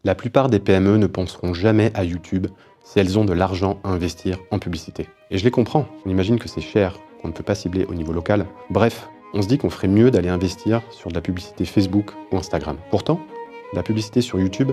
La plupart des PME ne penseront jamais à YouTube si elles ont de l'argent à investir en publicité. Et je les comprends, on imagine que c'est cher, qu'on ne peut pas cibler au niveau local. Bref, on se dit qu'on ferait mieux d'aller investir sur de la publicité Facebook ou Instagram. Pourtant, la publicité sur YouTube,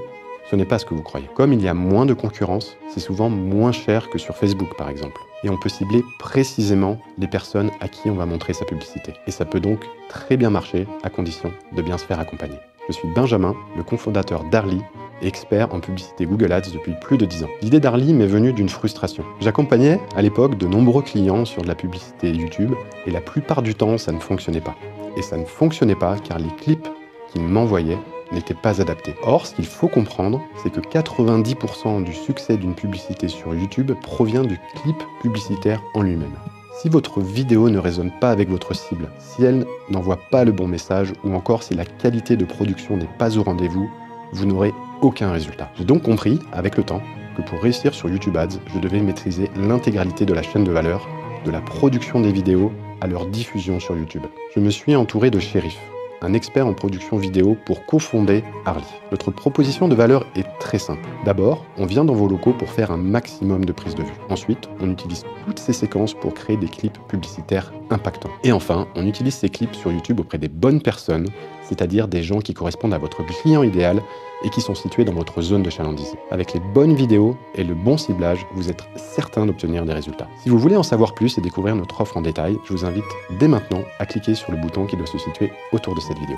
ce n'est pas ce que vous croyez. Comme il y a moins de concurrence, c'est souvent moins cher que sur Facebook par exemple. Et on peut cibler précisément les personnes à qui on va montrer sa publicité. Et ça peut donc très bien marcher à condition de bien se faire accompagner. Je suis Benjamin, le cofondateur d'Arly, et expert en publicité Google Ads depuis plus de 10 ans. L'idée d'Arly m'est venue d'une frustration. J'accompagnais à l'époque de nombreux clients sur de la publicité YouTube et la plupart du temps ça ne fonctionnait pas. Et ça ne fonctionnait pas car les clips qu'ils m'envoyaient n'étaient pas adaptés. Or, ce qu'il faut comprendre, c'est que 90% du succès d'une publicité sur YouTube provient du clip publicitaire en lui-même. Si votre vidéo ne résonne pas avec votre cible, si elle n'envoie pas le bon message ou encore si la qualité de production n'est pas au rendez-vous, vous n'aurez aucun résultat. J'ai donc compris, avec le temps, que pour réussir sur YouTube Ads, je devais maîtriser l'intégralité de la chaîne de valeur, de la production des vidéos à leur diffusion sur YouTube. Je me suis entouré de Shérif, un expert en production vidéo pour cofonder Arly. Notre proposition de valeur est très simple. D'abord, on vient dans vos locaux pour faire un maximum de prises de vue. Ensuite, on utilise toutes ces séquences pour créer des clips publicitaires impactants. Et enfin, on utilise ces clips sur YouTube auprès des bonnes personnes, c'est-à-dire des gens qui correspondent à votre client idéal et qui sont situés dans votre zone de chalandise. Avec les bonnes vidéos et le bon ciblage, vous êtes certain d'obtenir des résultats. Si vous voulez en savoir plus et découvrir notre offre en détail, je vous invite dès maintenant à cliquer sur le bouton qui doit se situer autour de cette vidéo.